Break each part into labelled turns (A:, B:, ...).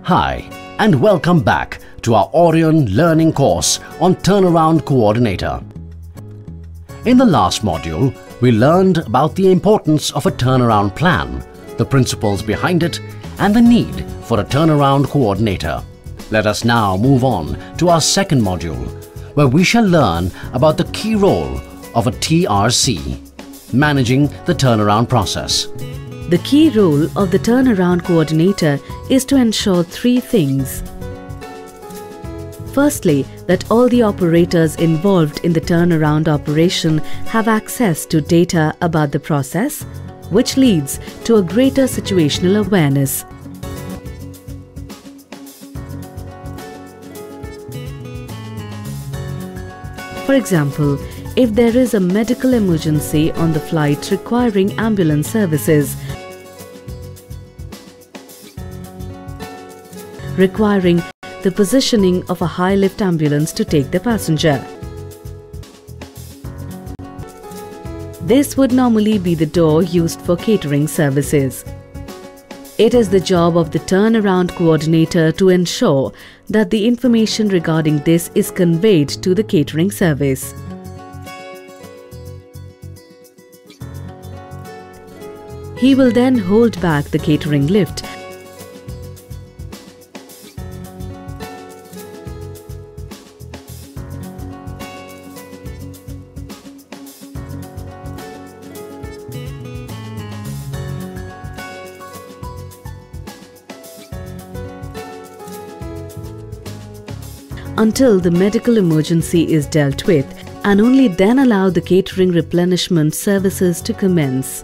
A: Hi, and welcome back to our Orion learning course on Turnaround Coordinator. In the last module, we learned about the importance of a turnaround plan, the principles behind it, and the need for a turnaround coordinator. Let us now move on to our second module, where we shall learn about the key role of a TRC, managing the turnaround process.
B: The key role of the turnaround coordinator is to ensure three things. Firstly, that all the operators involved in the turnaround operation have access to data about the process, which leads to a greater situational awareness. For example, if there is a medical emergency on the flight requiring ambulance services, requiring the positioning of a high-lift ambulance to take the passenger. This would normally be the door used for catering services. It is the job of the turnaround coordinator to ensure that the information regarding this is conveyed to the catering service. He will then hold back the catering lift until the medical emergency is dealt with, and only then allow the catering replenishment services to commence.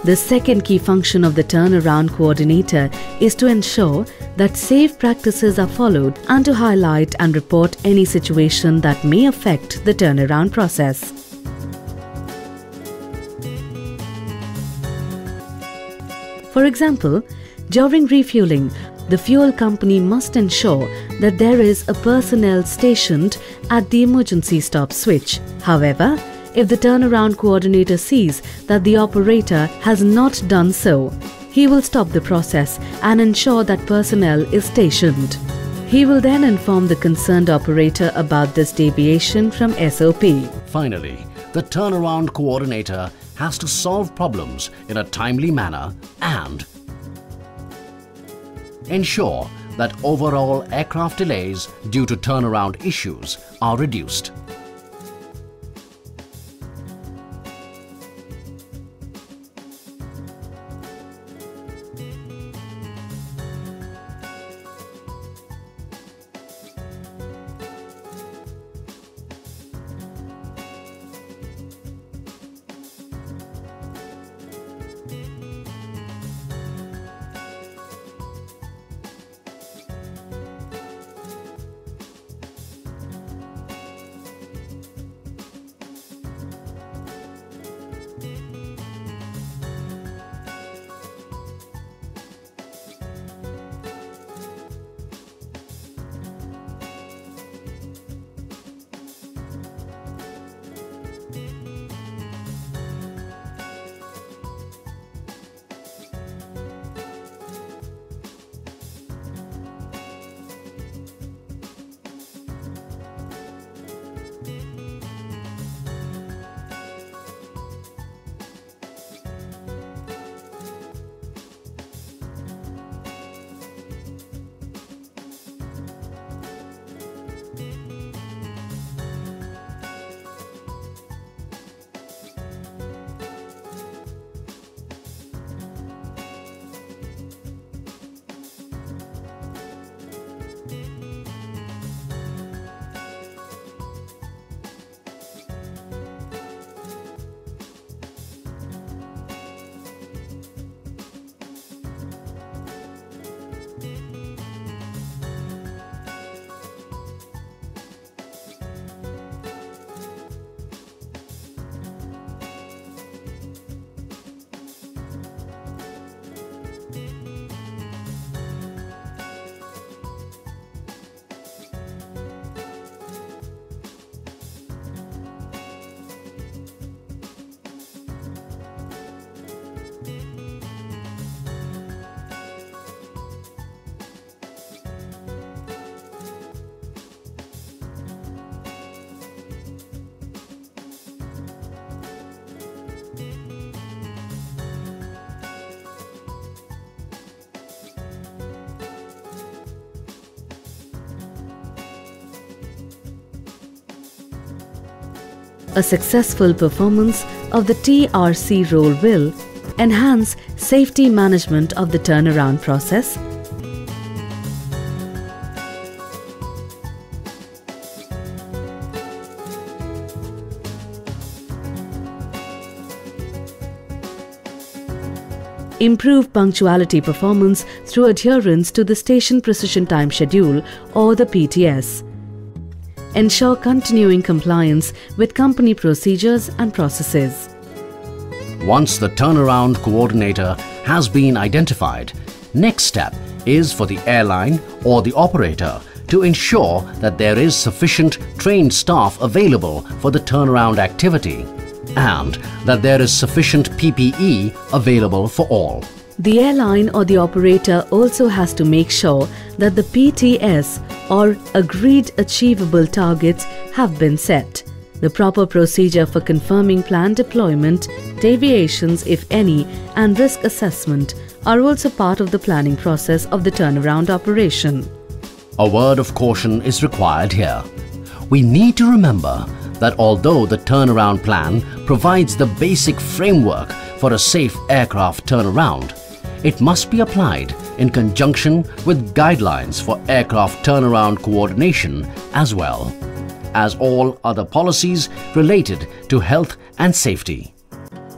B: The second key function of the turnaround coordinator is to ensure that safe practices are followed and to highlight and report any situation that may affect the turnaround process. For example, during refueling, the fuel company must ensure that there is a personnel stationed at the emergency stop switch. However, if the turnaround coordinator sees that the operator has not done so, he will stop the process and ensure that personnel is stationed. He will then inform the concerned operator about this deviation from SOP.
A: Finally, the turnaround coordinator has to solve problems in a timely manner and ensure that overall aircraft delays due to turnaround issues are reduced.
B: A successful performance of the TRC role will enhance safety management of the turnaround process, improve punctuality performance through adherence to the Station Precision Time Schedule or the PTS, ensure continuing compliance with company procedures and processes.
A: Once the turnaround coordinator has been identified, next step is for the airline or the operator to ensure that there is sufficient trained staff available for the turnaround activity and that there is sufficient PPE available for all.
B: The airline or the operator also has to make sure that the PTS or agreed achievable targets have been set. The proper procedure for confirming planned deployment, deviations if any, and risk assessment are also part of the planning process of the turnaround operation.
A: A word of caution is required here. We need to remember that although the turnaround plan provides the basic framework for a safe aircraft turnaround, it must be applied in conjunction with guidelines for aircraft turnaround coordination as well as all other policies related to health and safety.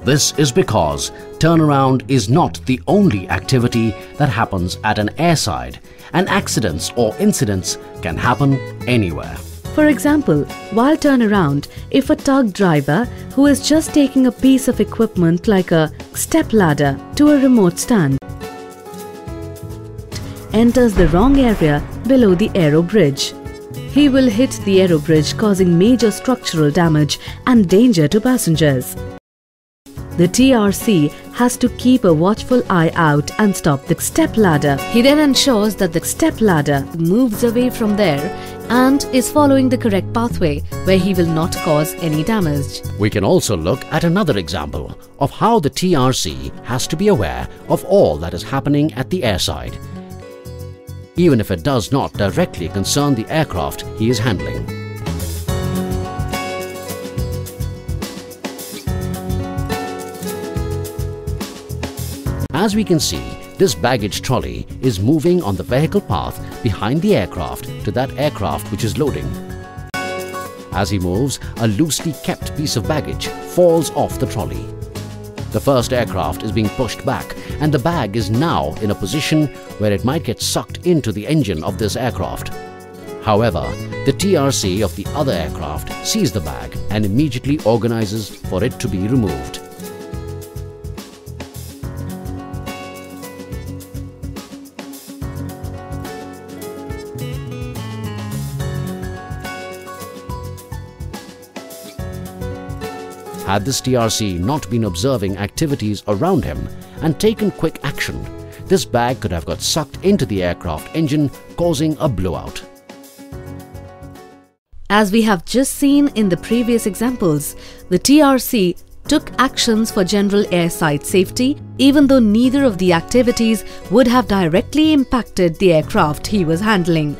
A: This is because turnaround is not the only activity that happens at an airside, and accidents or incidents can happen anywhere.
B: For example, while turnaround, if a tug driver who is just taking a piece of equipment like a step ladder to a remote stand enters the wrong area below the aero bridge, he will hit the aero bridge, causing major structural damage and danger to passengers. The TRC has to keep a watchful eye out and stop the step ladder. He then ensures that the step ladder moves away from there and is following the correct pathway where he will not cause any damage.
A: We can also look at another example of how the TRC has to be aware of all that is happening at the airside, even if it does not directly concern the aircraft he is handling. As we can see, this baggage trolley is moving on the vehicle path behind the aircraft to that aircraft which is loading. As he moves, a loosely kept piece of baggage falls off the trolley. The first aircraft is being pushed back and the bag is now in a position where it might get sucked into the engine of this aircraft. However, the TRC of the other aircraft sees the bag and immediately organizes for it to be removed. Had this TRC not been observing activities around him and taken quick action, this bag could have got sucked into the aircraft engine, causing a blowout.
B: As we have just seen in the previous examples, the TRC took actions for general airside safety, even though neither of the activities would have directly impacted the aircraft he was handling.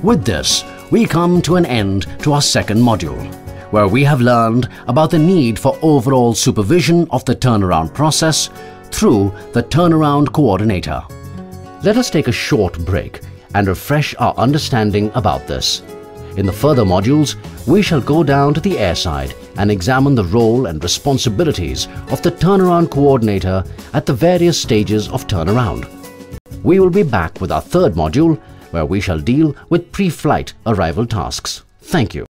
A: With this, we come to an end to our second module, where we have learned about the need for overall supervision of the turnaround process through the turnaround coordinator. Let us take a short break and refresh our understanding about this. In the further modules, we shall go down to the airside and examine the role and responsibilities of the turnaround coordinator at the various stages of turnaround. We will be back with our third module, where we shall deal with pre-flight arrival tasks. Thank you.